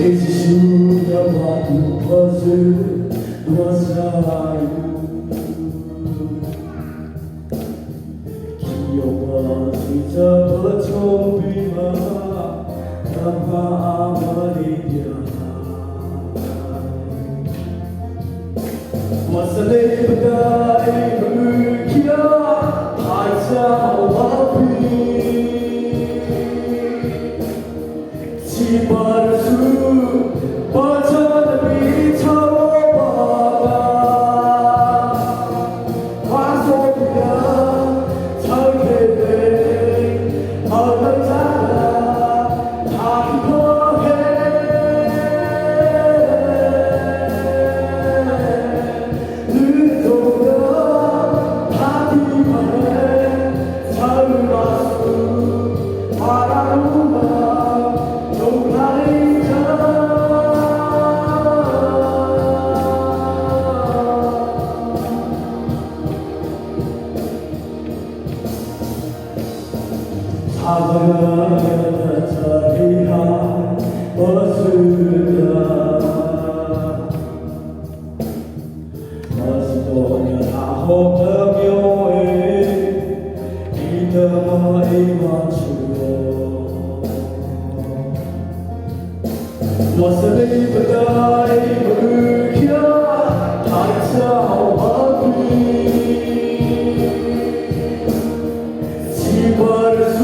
잊으려봐도 벗을 놓았어요. 기억과 잊어버 좀비만 감아버리려. What's the name of the 물기야 하자와 집어를 수 버전을 비춰봐라. 화소비가 절게 돼 어려잖아. 다 기뻐해. 늦어도 다 기뻐해. 젊어서 바라보마. 사랑하는 자리야 어슬다 다시 보면 아홉 묘에 이름을 맞추어 모습이 바다에 물겨 닿아와 집어를 수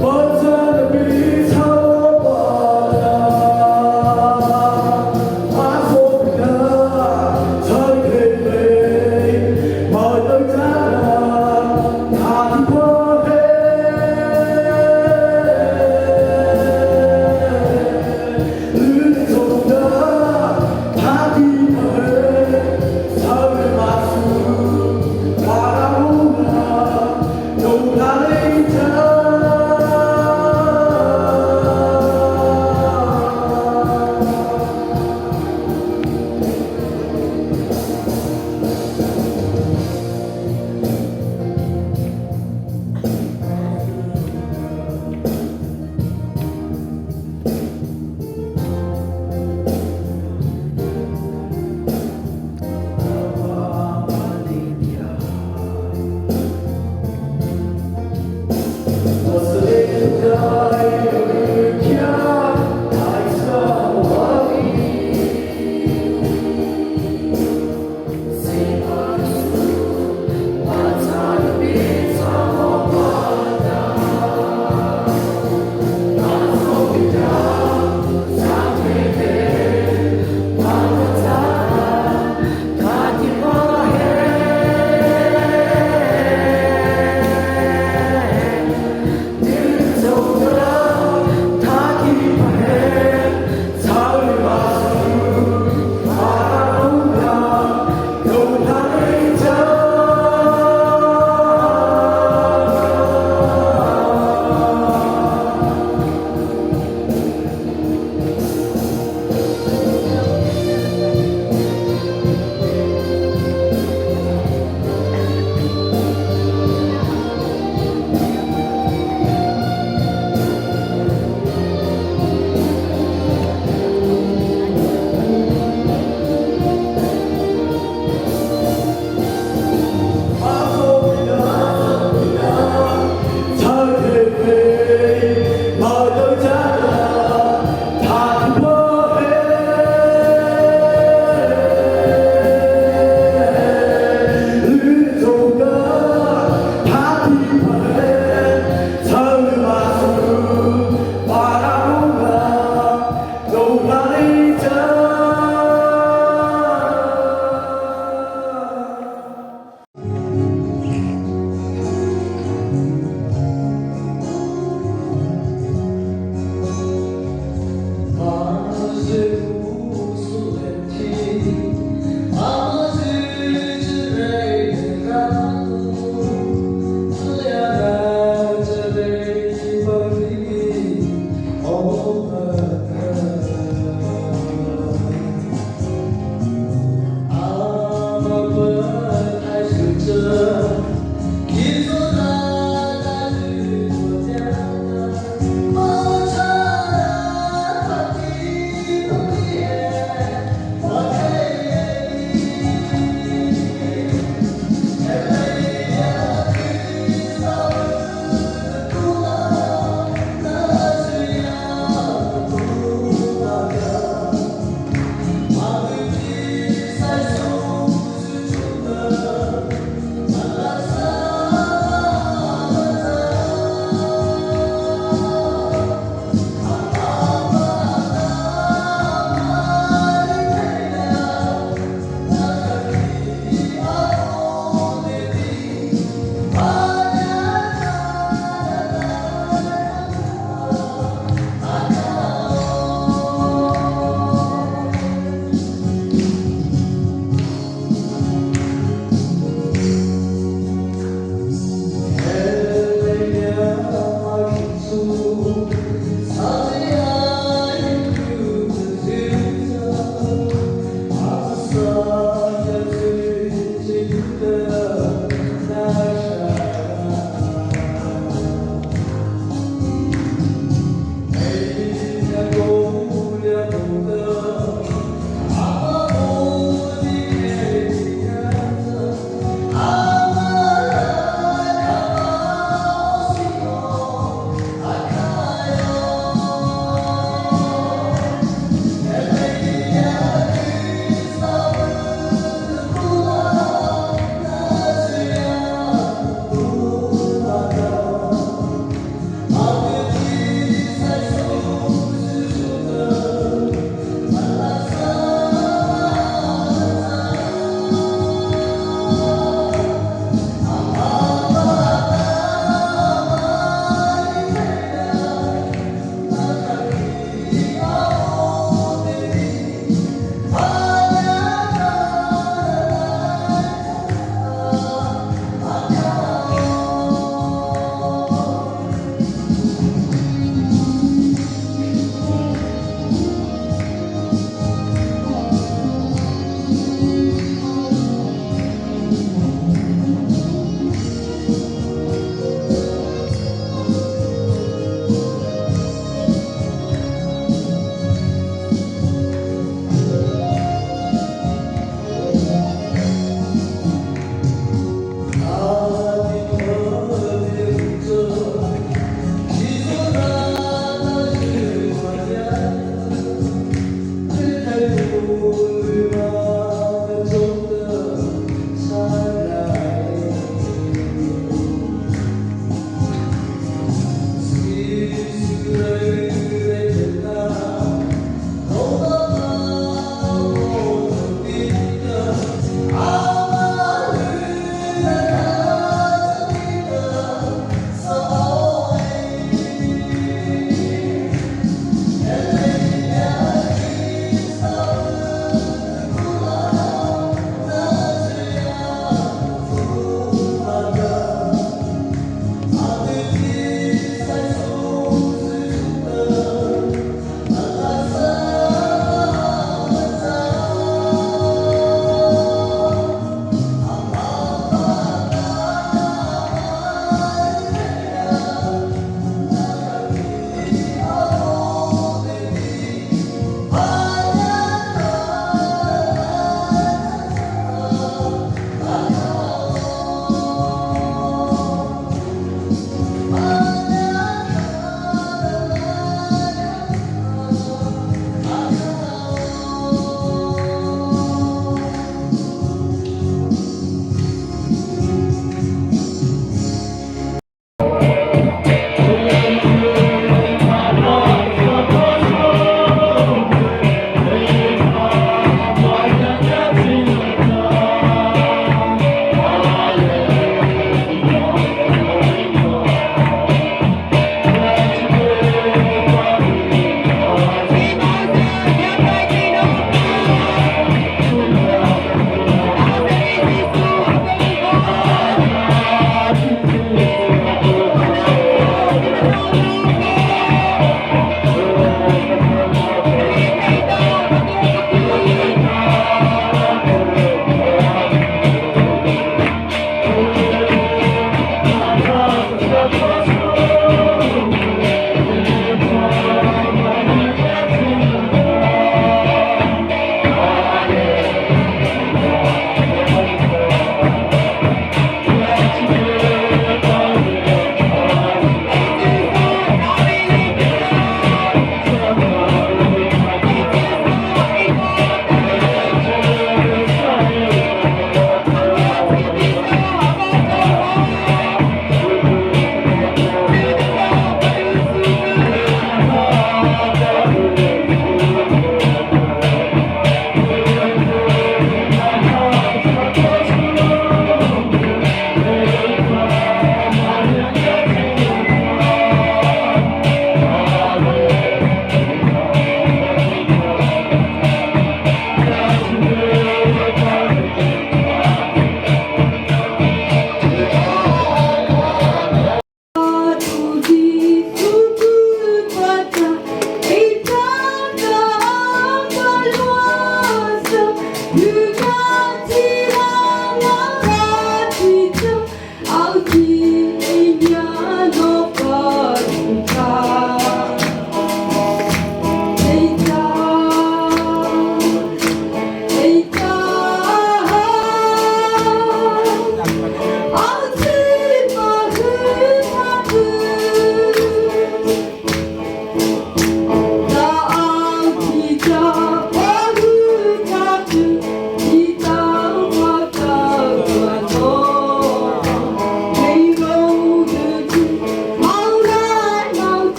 버전을 비춰봐라. 화소비가 절게 돼 멀쩡잖아. 다 기뻐해. 늦어도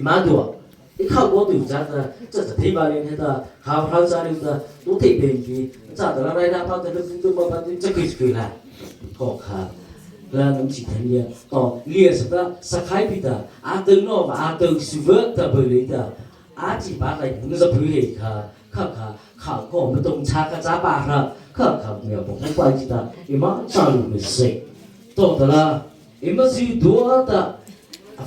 mà đùa cái khâu có từ ra ta chắc là thấy bao nhiêu hết ta hào hào ra đi ta đủ thể hiện gì chắc là đây là bao nhiêu tôi mà bao nhiêu chắc cái là có khá là nó chỉ thành như to lia sẽ ta sẽ khai bị ta từ nó và từ sự vỡ ta bởi lý ta chỉ bắt lại những cái biểu hiện khá có một động tác cái giá ba ra khá nhiều một cái quan gì ta mà sao được mình sẽ to là mà sự đua ta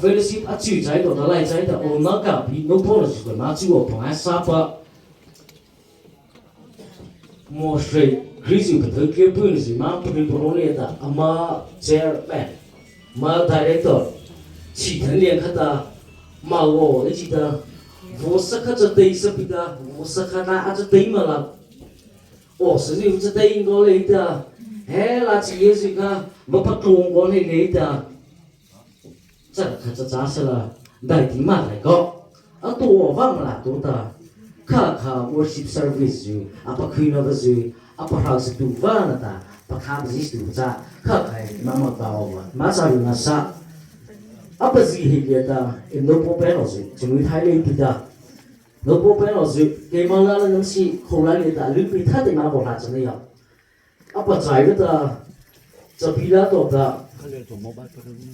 fellowship chú trái đồ đó lại trái ta ôn nó cả bị nó bỏ được rồi mà chú ở phòng ăn sắp một sự ví dụ cái thứ kia bữa gì mà bữa bữa này ta mà chairman mà director chỉ thành liền hết ta mà ô cái gì ta vô sắc hết cho tây sắp ta vô sắc hết na cho tây mà là ô sử dụng cho tây có lấy ta hè là chỉ gì cả mà bắt tuồng có lấy ta chắc là chắc chắn là đại tí mà lại có ở tổ vang là tổ ta khá worship service gì apa khi nào gì apa hal sự tu vang là ta apa khám gì tu cha khá mà tao mà sao được sa apa gì hiện ta em đâu có biết gì chúng mình thấy lên thì ta đâu có biết gì cái mà là nó chỉ không lại lên ta lưu bị thắt thì mà bỏ lại cho nên apa trái với ta cho bị lá tổ ta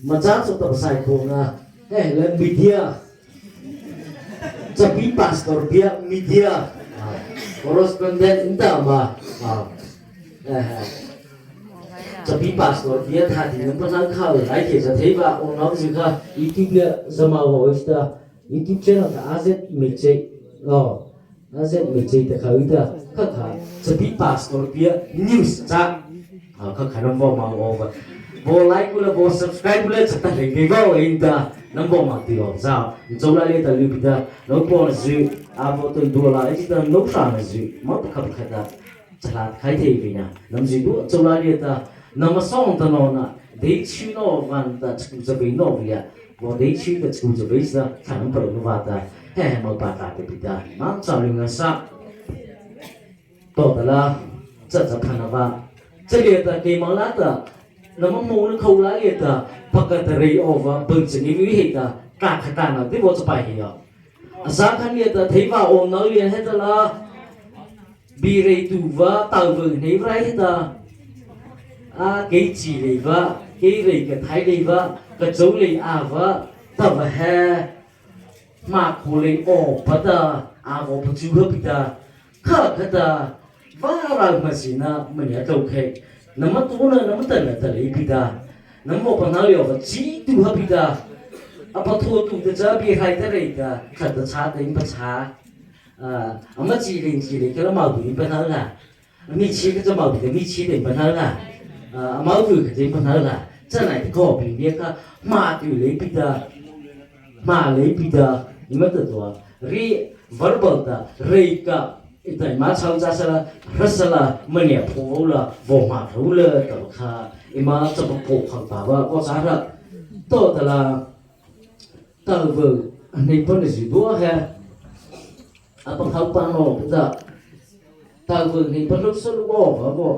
mà chắc cho tập sai không à lên media cho bị pastor bia media correspondent entah mà cho bị pastor bia thà thì nó vẫn khao lại thì sẽ thấy và ông nói gì cả YouTube giờ mà hỏi ta YouTube channel là AZ Meche AZ Meche thì khởi ta khắc cho bị pastor bia news cha khắc khả năng vào mà over vô like cũng là vô subscribe cũng là chắc ta thấy cái vào anh ta nắm vào mặt thì làm sao trong lại ta lưu ta nó bỏ là gì vô tôi đùa lại chỉ ta nấu sáng là gì mất khắp khắp ta chắc là khai thế vì nha làm gì đùa trong lại ta nằm xong ta nó na để chịu nó van ta chịu cho bên nó vậy vô để chịu ta chịu cho bên ta khả năng bảo nó vào ta mà bà ta thì ta mang cho linh nga sa to ta là chắc chắn thằng nào这里的给忙拉的，那么某人口来的，把个的人哦，本身的危险的，干开干了，对我是白呀。啥看里的thấy vào ôm nó liền hết là bị rầy tù và tàu vừng thấy vậy hết cái chỉ này và cái rầy cái thái này và cái dấu này và tàu hè mà cô này bắt đầu vô bắt chước bị ta khờ cái ta và rồi mà xin mình nhớ đâu cái nắm bắt tu nó nắm bắt là lấy bị ta nắm một phần nào liệu và chỉ tu hợp bị ta bắt thua tu để cho bị hai cái này ta khẩn ta cha đến bắt cha mà chỉ đến cái màu bị bắt nào là mi chỉ cái màu bị mi chỉ đến bắt nào là màu vừa cái bắt nào là cái này có bị biết cái mà tu lấy bị ta mà lấy bị ta nhưng mà tự do re verbal ta re cái tại mà sau ra sẽ rất là mình nhẹ phù là vô mà thấu là tao khá mà cho một cuộc học tập và có giá trị tôi là tao vừa này vấn đề gì đó ha bằng học ban đầu bây giờ tao vừa này bắt đầu sớm bỏ và bỏ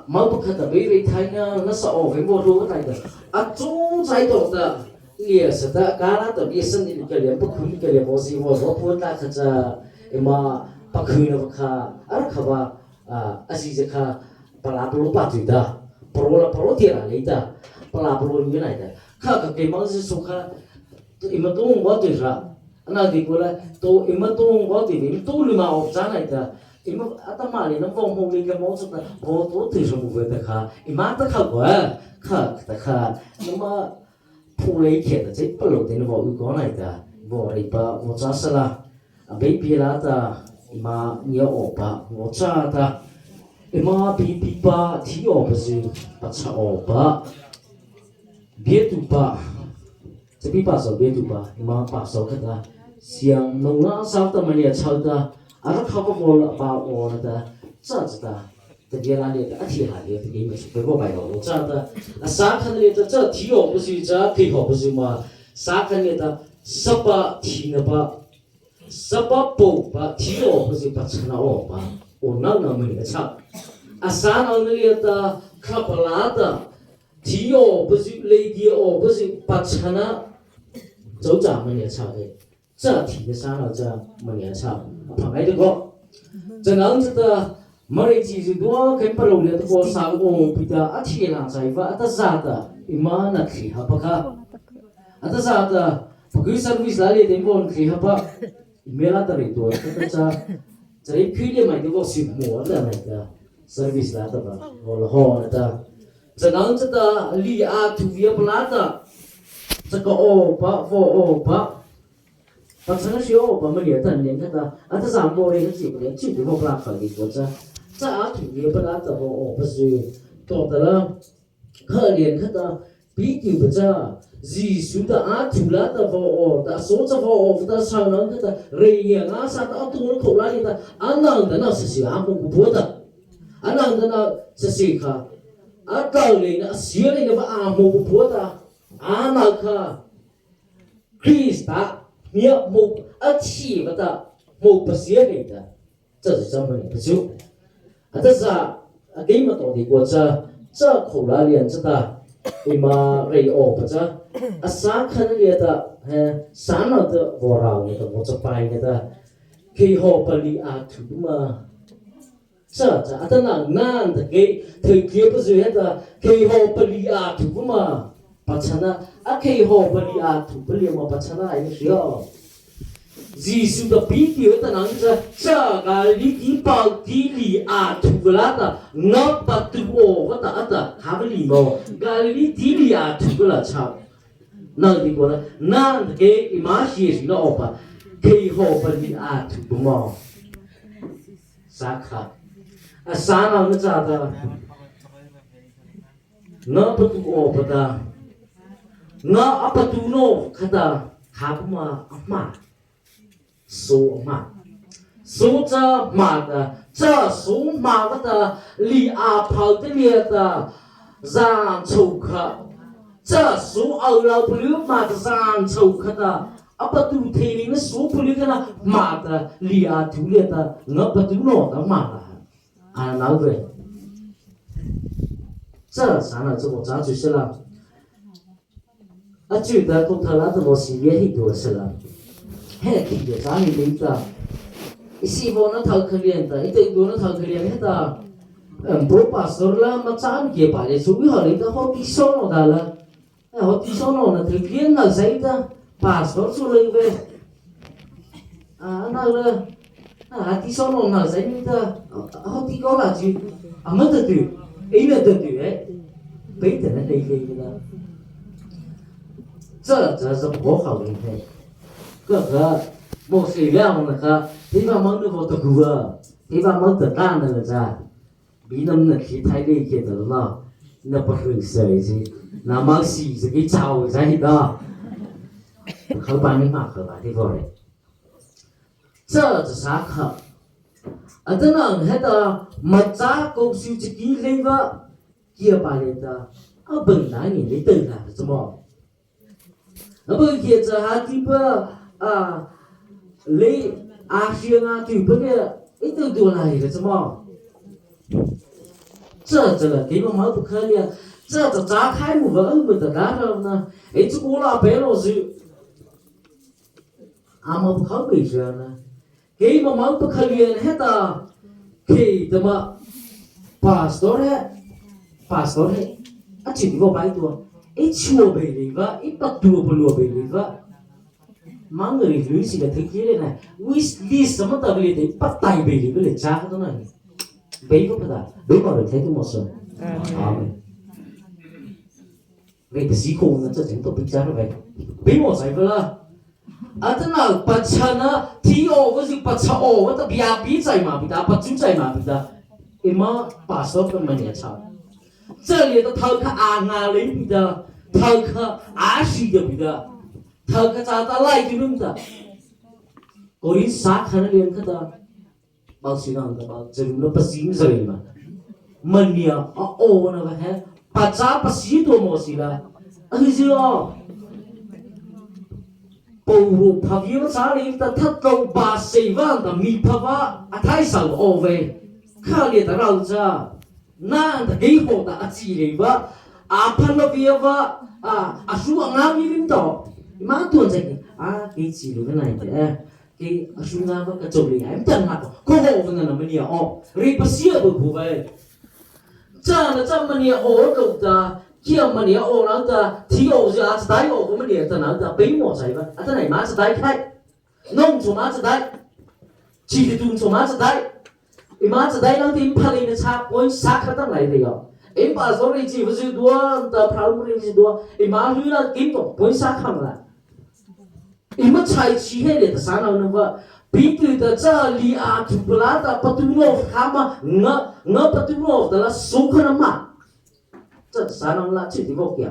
máu bức hạt bị bị thay nó sợ phải mua đồ cái này rồi chúng trái đồ đó nghĩa sẽ ta cá là tao biết sinh đi cái điểm bức hứng cái điểm gì mà nó phun ra cái mà bác khơi nó khá ở khá ba asi khá palapolo patu da polo tiara lấy ta palapolo như này đấy khá cái mang sự sống khá im mà tôi không có tiền ra anh nói thì cô là tôi im mà tôi không có tiền tôi lười mà học giá này ta im mà ta mà này nó vòng vòng lên cái món số này vô tôi thì sống về ta khá im mà ta khá nhưng mà phụ lấy tiền là chỉ bao lâu thì nó vào cái con này ta vào đây ba vào giá sao là baby là ta mà nhiều opa ngô cha ta mà bị ba thì opa gì bắt cha opa biết tu ba chỉ bị ba sao biết tu ba mà ba sao cái ta xiang nông na sao ta mà nhiều cháo ta ở khắp các món là ba ổn ta cha taแต่เวลาเนี่ยอาทิตย์หาเนี่ยที่ไม่ใช่ไปก็ไปแล้วจ้าแต่สาขาเนี่ยจะที่ออก不是จะที่ออก不是嘛สาขาเนี่ยสบะที่นะปะสบะปูปะที่ออก不是ปัจจุบันออกปะโอ้นั่นน่ะมันเนี่ยชักสาขาเนี่ยขับลาดที่ออก不是เลยที่ออก不是ปัจจุบันเจ้าจ๋ามันเนี่ยชักเลย这体的啥了这么年长，旁边这个，这样子的。Mari ci dua kan perlu lihat ko sango pita athila saifa atasada imana khi hapaka atasada pagui service lali tempon khi hapa mela tari to kata chai phile mai ko sim mo la mai ta service la ta ba hol ho ta janang chata li a thu via plata chaka o pa vo o pa pasana shio pa mali tan len kata atasa mo re chi le chi ko pla kha ki ko cha 这阿土也不拉的哦，不是多的了，可怜看到比较不着，艺术的阿土拉的哦，但说着哦，但上人看到人也阿啥的阿土人口来的，阿难的那是些阿公婆的，阿难的那是些卡，阿道理呢，学的那个阿公婆的，阿那个，Krista 你冇阿起不的，冇不学的，这是怎么不就？ 这是给么多的国家，这口拉连着的，伊嘛瑞欧不着，啥看里的，啥那的我让的，我这白的，给好不离啊土嘛，这那难的给，他给不是的，给好不离啊土嘛，把成那给好不离啊土不离嘛，把成那也需要。 艺术的比较的，那是这个里地包地里啊，土拉的，那把土我的，还不礼貌，个里地里啊，土拉差，那的过了，那给马些是那哦吧，给好不里啊土嘛，啥卡，啥那咋的，那不土哦不的，那阿不土喏，看到还不嘛阿妈。 số cha mà da cha số mà da li a phao te lia da zang chou kha cha số au lao pulu mà da zang chou kha da apa tu thei ni số pulu kana mà da li a thu lia da ngap tu no da mà la a lao ve cha sa na zo cha ju se la a ju da ko tha la da mo si ye hi do se la hết thì để giá mình tính ra, si vô nó thâu khơi liền ta, ít tự nó thâu khơi liền hết ta, bố bà sửa là mà giá mình kia bà để chú ý họ lấy ta họ tí số nó đã là, họ tí số nó là thực hiện là giấy ta, bà sửa số lấy về, nào là tí số nó là giấy mình ta, họ tí có là gì, mất từ từ, ý là từ từ ấy, bây giờ nó đây về là,这不好的嘿。 个莫水量那个，地方忙的我都够啊，地方忙得干的了噻，比那么其他的些的了，那不是谁是，那忙死是给找在的，可把你妈可把地方嘞，这是啥课？这那那个没咋公司自己那个，也把那个本来你的等下怎么？不也这还地方？ lấy Asia nga từ bên kia ít từ từ này là怎么？这个给我们不可以，这咋开幕个恩不得干了呢？哎，这我那白老师，俺们不考备选呢，给我们不可以那的，给怎么？pastor嘞，啊，这个白多，哎，错背的个，一百多不落背的个。 mang người lưới gì là thấy kia đây này, wish list什么的里头，把代表里个来加个东西，背个不da，背个来睇都冇事，啊咪，你不是空的，这整都背加了呗，背冇晒个啦，啊，真那不差呢，提哦，我是不差哦，我都比在嘛，比他不就在嘛，比他，伊嘛把手跟么也差，这里的头壳啊里比的，头壳啊西的比的。 thằng cái cha ta lại cái đúng ta, có ít sát khăn liền cái ta, bao nhiêu năm ta bao giờ nó bắt xin rồi mà, mình nhiều, nó phải hết, bắt cha bắt xin đồ mua gì là, cái gì đó, bầu phá vi bắt cha liền ta thắt đầu ba sợi vàng ta mi phá vá, thái sao về, khai liền ta rau cha, nan ta cái hồ ta chỉ liền vá, phan nó vi vá, số anh làm gì đó. má tuần chạy cái gì lúc này thì cái chúng ta có cái chỗ này em chẳng nào có hộ phần nào mình nhiều ô repasia bực bực vậy cha là cha mình nhiều ô đâu ta kia mình nhiều ô nào ta thì ô giờ tại ô của mình nhiều ta nào ta bị mua sai vậy cái này má tại khai nông số má tại chỉ để tuần số má tại má tại nào thì phải lên chạp ôi sát hết tăng này rồi em bảo số này chỉ với đua ta phao với đua em má lưu là kiếm tổng ôi sát không là em mất chạy chỉ hết để ta sáng nào nữa bị từ ta cha li chụp lá ta bắt tu lô khama ngã bắt tu lô ta là số khăn mà cha sáng nào là chỉ đi vô kia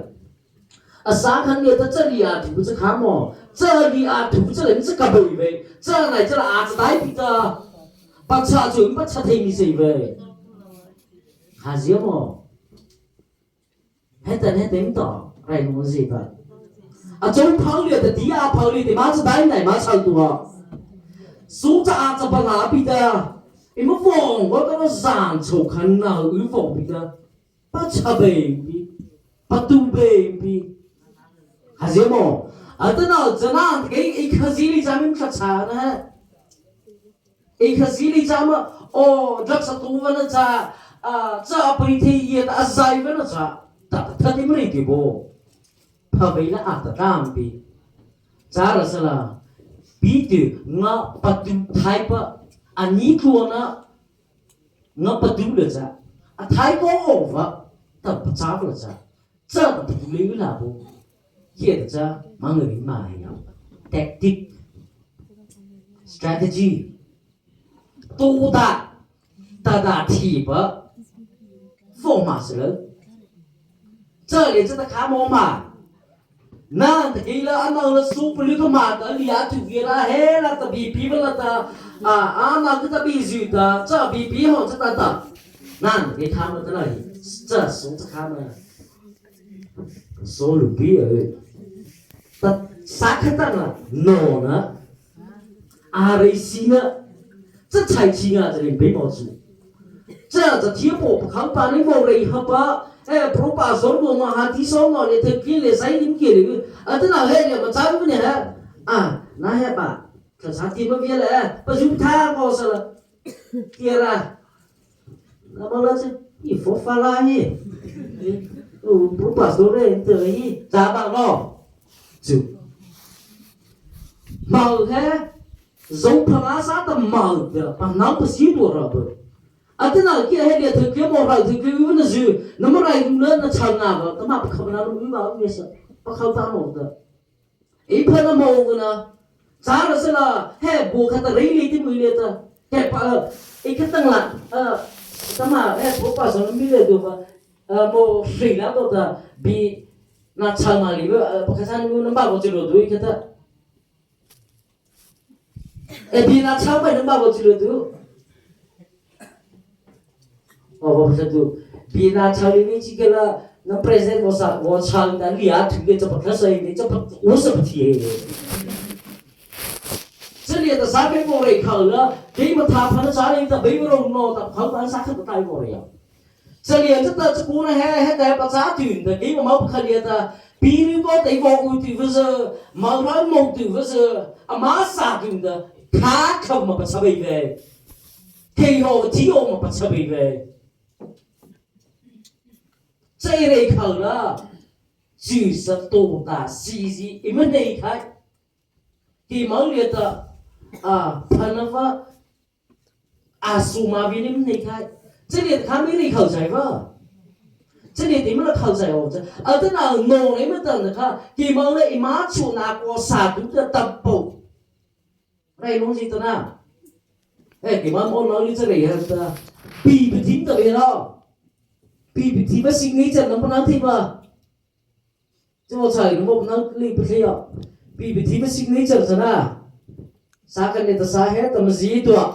sáng khăn người ta cha li chụp cha khama cha li chụp cha lên cha cả bồi về cha này cha là đại bị ta bắt cha chuẩn bắt cha thấy mi gì về hà gì mà hết tên tỏ cái nó gì vậy trong pháo liệt thì pháo liệt thì má cha đại này má sao tụi số cha cha bà là bị ta em muốn vòng có cái giàn chầu khăn nào ứ vòng bị ta bắt cha baby bắt tu baby hả gì mà thế nào cho nó cái gì đi ra mình khát cha nè cái gì đi ra mà rất là tu vẫn là cha bị thì yên dài vẫn là ta thật thì mới đi bộ phá về là ta làm bị cha là bị từ ngã bắt tu thái pa anh luôn á ngã bắt tu được cha thái có ổn vậy tập cha được cha cha tập lấy là bộ hiện cha mang người mà hiểu tactic strategy tu ta thì bả phong mà sửa这里这个卡摩嘛那这个安那个苏布里个嘛的里亚土给啦嘿啦的比比不啦的那个的比水的这比好这的那给他们在那里这是这他们收入比的啥看到了 no 呢瑞西呢这才情这里没毛子这贴补不靠把你某人合吧pro pa số của mà hạt tí số ngọn để thực hiện để xây những kiểu được thế nào hết thì mà cháu cái này na hết bà thật sao tìm bao nhiêu là bà giúp tha bao giờ là kia là bao lâu chứ đi phố pha la nhỉ pro pa số đấy từ ấy giá bằng lo chịu màu thế giống phá sát tầm màu được bằng nóng bớt xíu đùa rồi thế nào kia hay là thực hiện một vài thực hiện vấn đề gì nó mới lại nữa nó chồng nào vậy, tao mà không nào nó mới bảo như vậy, bắt không ta một được, ít hơn nó một cái nào, giá là sẽ là hay buộc hắn ta lấy đi thì mới lấy ta, hay bảo ít cái tăng là tao mà hay buộc bảo sao nó mới lấy được mà một gì lắm đâu ta bị nó chồng mà lấy với bắt cái nó bảo một chuyện rồi đuổi cái ta, bị nó chồng phải nó bảo một chuyện rồi đuổi bao giờ tu bina chali ni chikela na present wo chang dan lia thung ke chapat khasai ni chapat usap thi chali ta sa be mo re khal la ke ma tha phana sa ni ta be ro no ta khal ta sa khat tai mo re ya chali ta ta ku na he ta pa sa tun ta ke ma khali ta pi ni ko tai wo ku ti vse ma ra mo tu vse ama sa tun ta kha kham ma pa sa be ve ke ho ti ho ma pa sa be ve这类口了，就是多大西西，因为那开，给毛里的喷了话苏马比你们那开，这里他没那口才吧？这里你们的口才哦，这那弄你们等着看，给毛里一马就拿过杀毒的担保，来弄些的呢？给毛毛里这里的，比不听的别了。bị thì bác sĩ nghĩ rằng nó không thêm mà chứ một thời nó không nói liên bất lý bị thì bác sĩ nghĩ rằng là sao cái này ta sao hết tao mà gì đó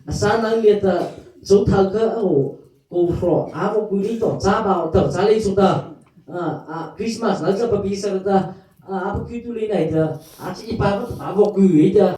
sao năng liệt ta số thằng cái cô phò vô quý đi tổng giá bao tổng giá lên chúng ta Christmas nó sẽ bị sao ta vô quý tu lên này ta chỉ ba có vô quý ta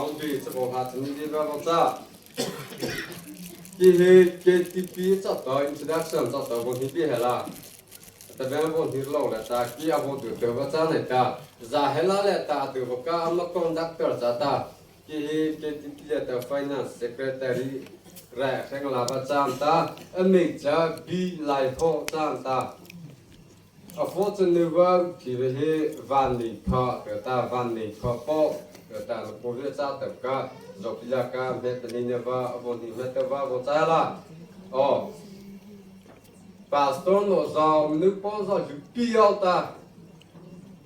long bi sẽ bộ hạt những đi vào vòng ra cái KTP cho tới introduction cho tới vòng hippie hay làแต่เรื่องพวกที่เราแหละตากี้เอาพวกตัวว่าจ้าไหนตาจะเห็นแล้วแหละตาตัวพวกก็เอามาคอนดักเตอร์จ้าตากี้ที่เรียกแต่ finance secretary แรกแข่งลาบจ้ามตาอเมริกาบีไลท์โฮจ้ามตาเอาพวกจะนึกว่าที่เรื่องวันนี้พอเกิดตาวันนี้พอปอเกิดตาเราพูดเรื่องจ้าแต่ก็จบยาการเมตนินว่าพวกนี้เมตว่าพวกจ้าละอ๋อPastor nos a nu poza jupiota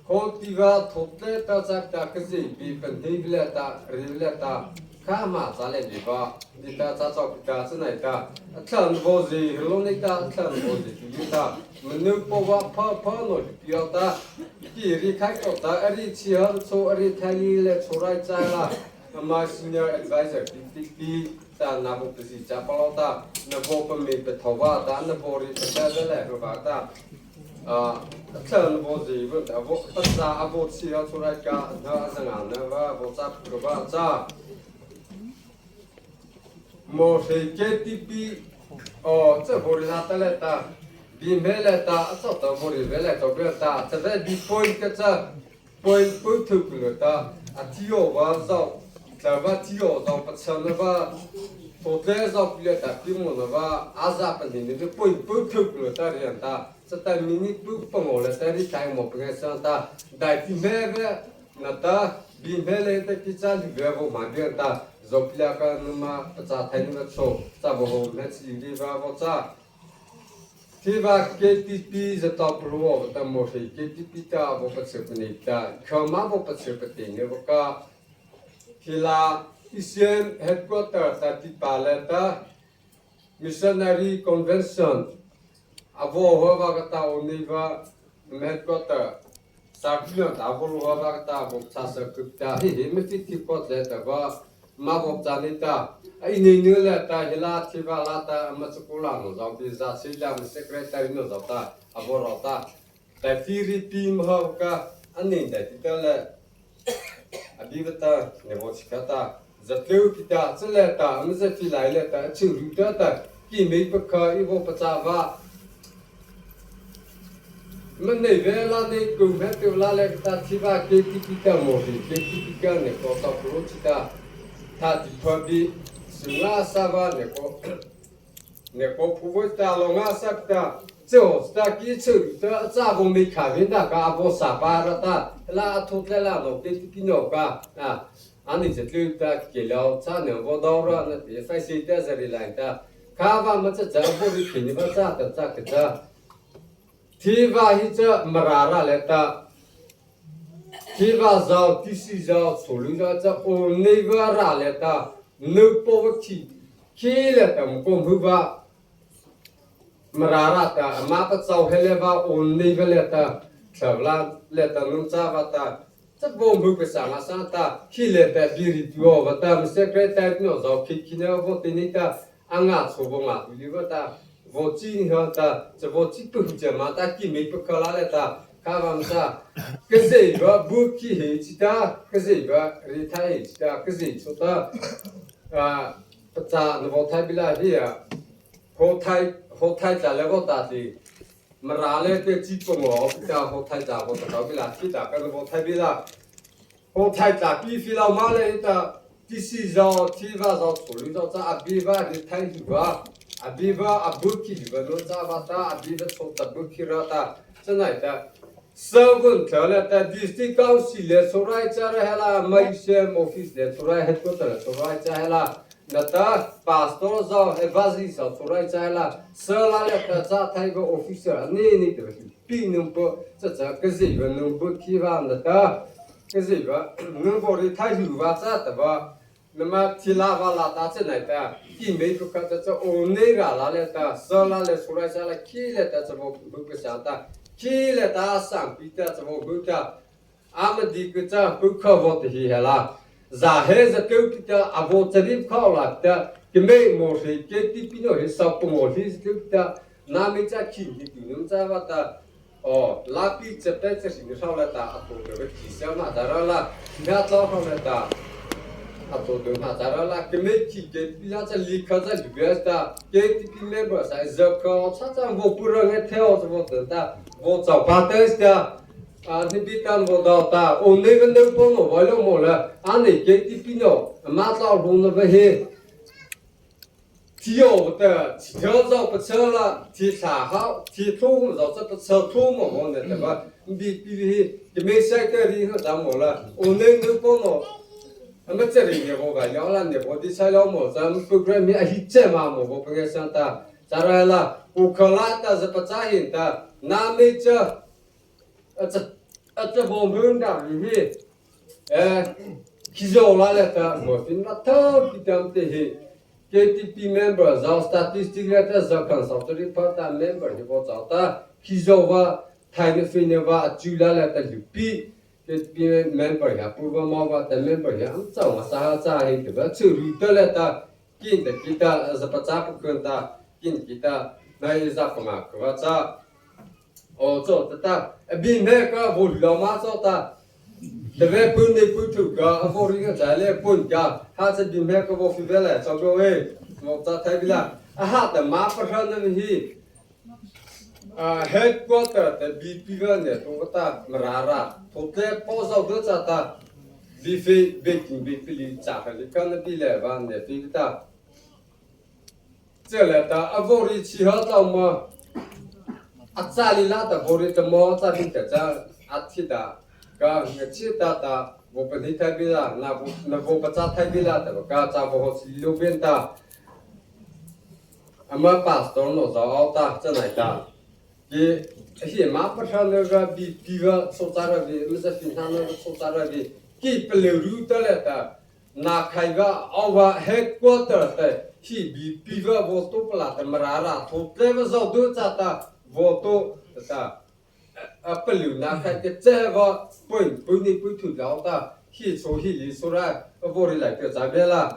cultiva totleta zakta kazi bi penhigleta rileta kama sale biba dita sa ka sanai ta athan bozi hilonita athan bozi juta nu pova pa no jupiota ki ri khai ko ta ari chia so ari thali le chorai cha la my senior advisor PTP ta na bo pisi cha palota na bo pa me pe thowa ta na bo ri ta da le ro ba ta thlan bo ji bo ta bo ta sa abo chia chorai ka na sanga na ba bo sa ro ba cha mo se KTP cha bo ri na ta le ta bi me le ta cha ta bo ri le ta be ta cha ve bi point ka cha point pu thu ku ta a tio wa zaแต่ว่าที่เราต้องพัฒนาว่าตัวเรื่องเราเปลี่ยนแต่ที่มันว่าอาจจะเป็นอย่างนี้ปุ่นปุ่นทุกเลยแต่เรื่องตาจะแต่มินิปุ่นปุ่นเลยแต่ที่ใช้หมดเป็นสิ่งตาได้ที่แม่เว้ยนั่นตาบินเว้ยเลยแต่ที่จะอยู่เว้ยว่ามันเรื่องตาจบแล้วก็นั่นมาจะไทยนี่ก็โชว์จะบอกว่าแม่สิ่งที่ว่าว่าจะที่ว่าเกติปีจะต้องรู้ว่าแต่หมดเลยเกติปีตาบอกว่าจะเป็นอีกตาเขามาบอกว่าจะเป็นเนี่ยว่าก็ที่ลาอิสเอ็นเฮดควอเตอร์ตัดที่ปาเลต้ามิชชันนารีคอนเวนชั่นอาโวหัวบากตาอุนิวาเฮดควอเตอร์สักเรื่องอาโวหัวบากตาบุกชาสกุปตาที่เห็นไม่ติดที่ก็จะแต่ว่ามาบุกจานิตาไอ้นี่เนื้อเลต้าฮิลาที่ว่าลาตามาสกุลาโนจอมพิซาซิลามิเซกเรตาริโนจอมตาอาโวรอตาแต่ที่ริปีมฮาวกาอันนี้แต่ที่เตลAbivata nevochikata zatleu kita tseleta amze filaileta churutata ki mei pakha ivo pachava manne vela ne kumhe tevla lekta thiva ke tipika mohi ke tipika ne ko ta prochita ta diphabi sunga sava ne ko phuvoita longa sakta就sta ki chu ta za bo mi kha vin da ka bo sa pa ra ta la thu le la no ke ki no ka ani je tu ta ke lao cha ne bo do ra na ti fa si ta za ri lai ta ka va ma cha za bo ri ki ni ba cha ta cha ke cha thi va hi cha ma ra le ta thi va zao ti si zao so lu za cha o nei va ra le ta nu po wa ki le ta mo ko bu va Mararata, mapa sau heleva on niveleta, chavla leta nunzavata, the bomb bukasama santa, hileta biritua, vata, secretary no zo, kikina votinita, angat sobonga, livata, votin hata, the votipuja mata, kimikalaleta, kavamsa, Kazeva, buki hita, Kazeva, retire, Kazi, sota, Pata, the votabila here, Hotai level that the Marale Chipo Hotai Tabila Kita and Hotabila Hotai Taki Fila Maleta this is our Tivas of Soluta Abiva the Taiva Abiva Abuki Vanutavata Abiva Sota Bukirata tonight Servant Taleta District Council so right Hela Maishem office that's right headquarters so right Hela Nata pastor zo evazli so turai chaila sala le ta thai go officer ni de pi num po cha cha ke zi ba num po ki ba nata ke zi ba num po ri thai hu ba cha ta ba nama thila ba la ta che nai ta ki me ko ka cha o ne ga la le ta sala le turai chaila ki le ta cha bo bu ke cha ta ki le ta sang pi ta cha bo bu ka amadi ke cha bu kha bo ti hi la Zahe za keuta avo tadip khala ta kime mo se ke ti pino he sa po mo hi ta na me cha ki ni tu num cha va ta o la pi che pe che sing sa la ta a po ke ki sa ma da ra la na to ho la ta à tôi đừng hạ giá là cái mấy chỉ cái bây giờ sẽ lý khá ra được ta cái TP member sẽ giờ có chắc chắn vô bữa nghe theo cho vô tưởng ta vô找 partners ta thì bị tan vô đào ta ôn này cái nước bông nó vào lúc một là anh này cái TP nó mà sao luôn nó về hết thiếu的thiếu着不吃了提茶好提吐嘛着这不吃吐嘛我呢对吧比就没晒个的和咱们了我能帮我那么这里呢我个聊了呢我的材料么咱们 program 也一直嘛我不该想他再来了乌克兰的是不在意的那没这这我们的里其实我来了的我听那特别的KTP member, our statistics letter, the consultative part member, he was out there. He's over time Fineva, Julia letter, you be KTP member, approve of the member, I'm so Saha, he developed to read the letter, Kin the guitar as a Patapukunda, Kin guitar, Naizakama, Kavata. Also, the tap, a bean maker would Lomata. The weapon they put to go, avoiding a jolly put got, has it been make of the village, so go away, smoke that tabula. I had the map for her he. Headquarter, the BP Vernet, Ota, Marara, to play pose of the Zata, Biffy, baking, Biffy, Chapel, the canopy levan, the Filta. Zeleta, avoid she heard on a Sally Lata, avoid the more, I think that's Atida. Ka ngachita ta wo panita bila na wo pacha thai bila ta ka cha wo silu ben ta ama pastor no za ta cha nai ta ki hi ma pa tha ne ga bi ga so ta ra bi ma sa fin ha no so ta ra bi ki ple ru ta le ta na khai ga our headquarter ta hi bi ga wo to pla ta mara ra tho ple wa zo do cha ta wo to ta Apple na khai cái chế vào bún đi bún thịt gạo ta khi số hi lý số ra vô đi lại cái giá bé là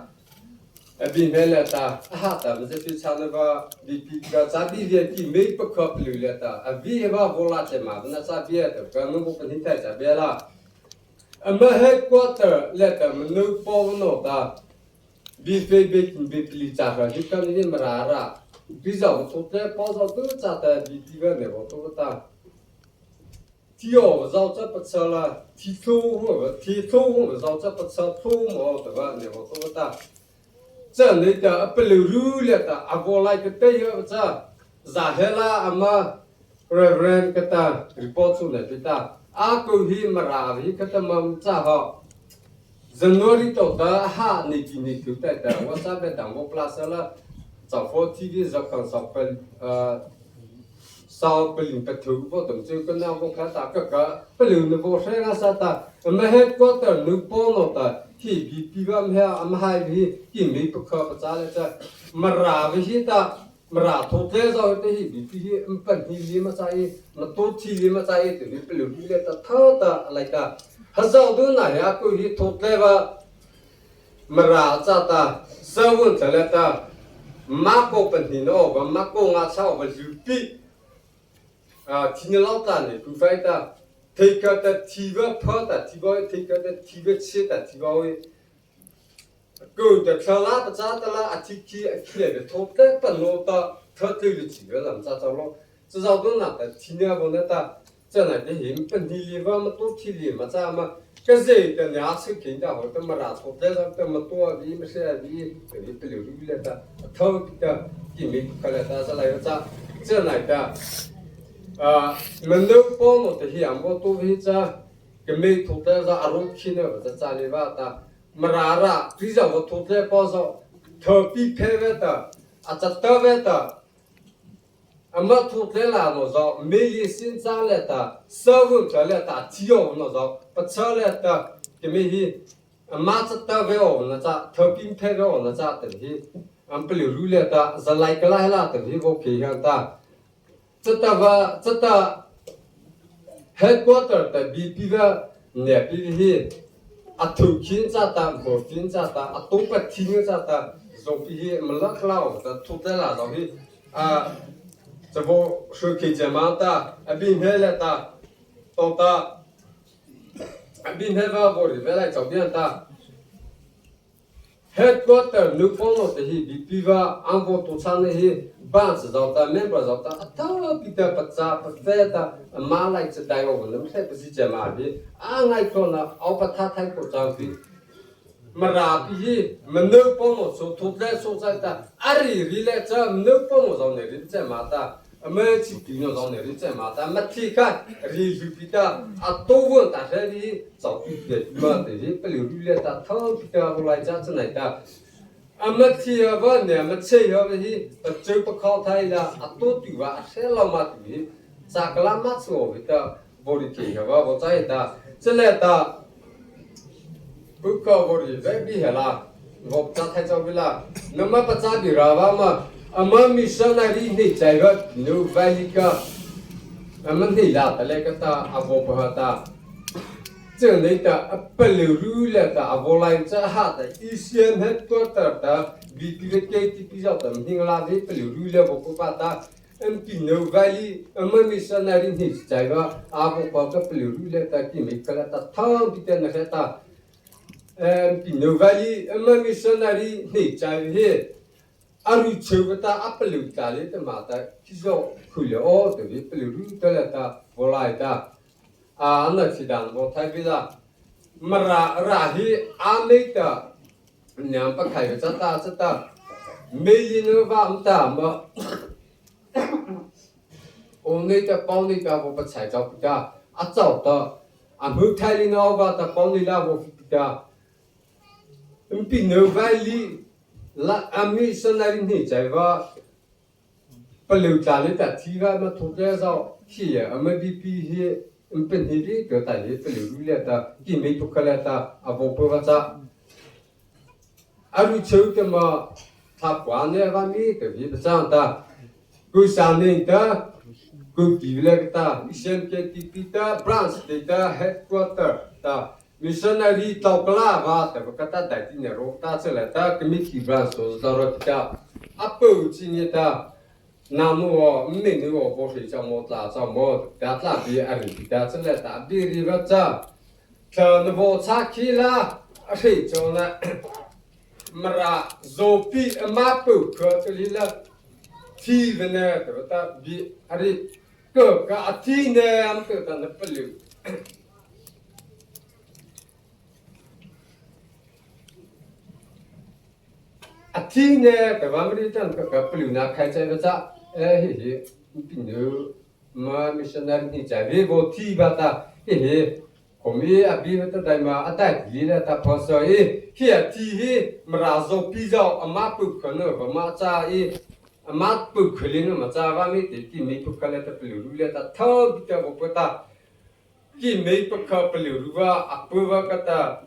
bình bé là ta ta mình sẽ đi sang vào đi cái giá đi về thì mấy bậc cấp lưu là ta vì vào vô là thế mà nó giá bé thì cái nó cũng phải thay giá bé là mà headquarter là ta mình nuôi bao nó ta vì về về lý giá ra thì cái này mà ra bây giờ số thế bao giờ tôi trả ta vì cái này vào tôi ta thiếu rau chất bất sơ là thiếu rau chất bất sơ thu mà được ba này một số ta这里的不流入了的啊过来个对个这咋黑啦啊嘛 reverend 个ta report 出来的ta啊过去嘛啦的个他们咋好January 到的哈你今年就在的我上边当我 plus 了早4 TV 就看上分sau cái linh vật thứ vô tổng chứ cái nào vô khá ta cái linh nó vô sẽ ra sao ta mà hết có tờ nước bò nó ta thì bị gam hè am hai vì thì mấy bậc khờ bậc cha lại cha mà ra vì ta mà ra thốt thế rồi thì bị phần thì mà sai mà tốt thì mà sai thì bị linh đi ta thơ ta lại ta hết sau đó này à cứ đi thốt thế mà ra cha ta sau vun trở lại ta má cô phần thì nó và má cô ngã sau và chịu bị thì như lão ta này cũng phải ta thấy cái ta thì vợ phật ta thì vợ thấy cái ta thì vợ chết ta thì vợ cứ để theo lá ta cha ta là thì khi để thốt cái phần nó ta thật sự là chỉ có làm sao cho nó至少都拿的ทีนี้วันนั้นta这哪个人本地里边嘛都体里嘛咋嘛个谁的俩是肯定会这么拉错但是这么多的没事的这里不留意了的头的也没可能但是来个咋这哪个mình đâu có một cái hiểm của tôi bây giờ cái mấy thuốc đấy ra aro khi nào bây giờ trả lời vào ta mà ra bây giờ một thuốc đấy bao giờ thở bị phê về ta chặt tơ về ta mà thuốc đấy là nó rồi medicine trả lời ta service trả lời ta thiếu nó rồi bắt trả lời ta cái mấy hi mà chặt tơ về nó trả thở bị phê về nó trả từ hi bây giờ lưu lời ta giờ lại cái này là từ hi vô kỳ hàng ta这ta headquarter 的 BP 个那边去头天咋的，后天咋的，东北天咋的，从边去没拉克的土在那上去这不说开节嘛的，边海来的，到的，边海话我这边来这边的， headquarter nu follow the hi biva ambo to chane hi bans zauta member zauta ata pita patsa pateta malai che dai over lam se pasi jama bi angai kona au patha thai ko champi mara pi menu pomo so totle so ta ari rile cha menu pomo zo ne ri che mata ame chi pi no zo ne ri che mata mati ka ri ju pita a to wo ta se ri zo pi de ma de ri pe lu rile ta tho pita bo lai cha chen nai ta amati ava ne amati ava hi ta chu pa kho thai la a to tu wa se la ma tu sa kala ma so pita bo ri ki ha ba bo chai ta che le ta Buka bori baby hela, ngop cha thai chaw bila, nama pacha bi rawa ma, ama missionary ni chaiga new valley ka, ama ni la ta le ka ta avo pa ta, che nei ta apelu ru le ta avo lai cha ha ta Asian headquarter ta, BPKTP jaw ta ming la de apelu ru le bo pa ta, MP new valley, ama missionary ni chaiga avo pa ka apelu ru le ta ki mi kala ta tha bi te na ta Pinovali, a missionary, he child here. Are you chuvata apple tali the mata? Kizo, Kulio, the Vipilu, Teleta, Volaita, Anachidan, Votavida, Mara Rahi, Amita, Nampa Kaivata, Sata, Million of Amtama. Only the Pony Gab of a side of the Azota, and who telling over the Pony Love of the Pino Valley la missionary ni chaiva palu tali ta thiga ma thote sao hi ambi pi hi pen hi ri ka ta le palu le ta ki me to kala ta abo pa cha aru cheu ke ma tha kwa ne va mi te vi cha ta ku sa ne ta ku pi le ta mission ke ti pi ta branch de ta headquarter ta missionary tokla va ta kata dai ti ne ro ta che la ta committee branch so da ro ta apo chi ni ta na mo me ni wo bo shi cha mo ta cha mo ta ta bi a ri ta che la ta bi ri va cha cha no bo cha ki la a shi cho na mara zo pi ma pu ko che li la ti ve ne ta bi a ri ko ka a ti ne am ko ta na pelu Atine, the Vamritan, Kapuluna, Kaitavata, he, Pinu, my missionary, Javivo, Tibata, he, Komi, a bivata, Dima, attack, Lila, Taposo, here, Tea, Marazo, Pizza, a mapu, Kono, Mata, a mapu, Kulino, Matavami, the Kimi Pukaleta, Pulula, Tau, Bitavota, Ki made a couple, Ruva, Apuva Kata.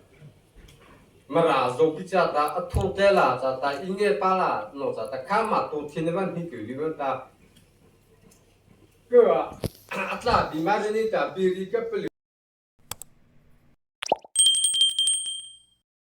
Marazo pichata a totela ta inge pala no ta kama to tinevan hi tu ta ko atla bi marini ta bi ri ka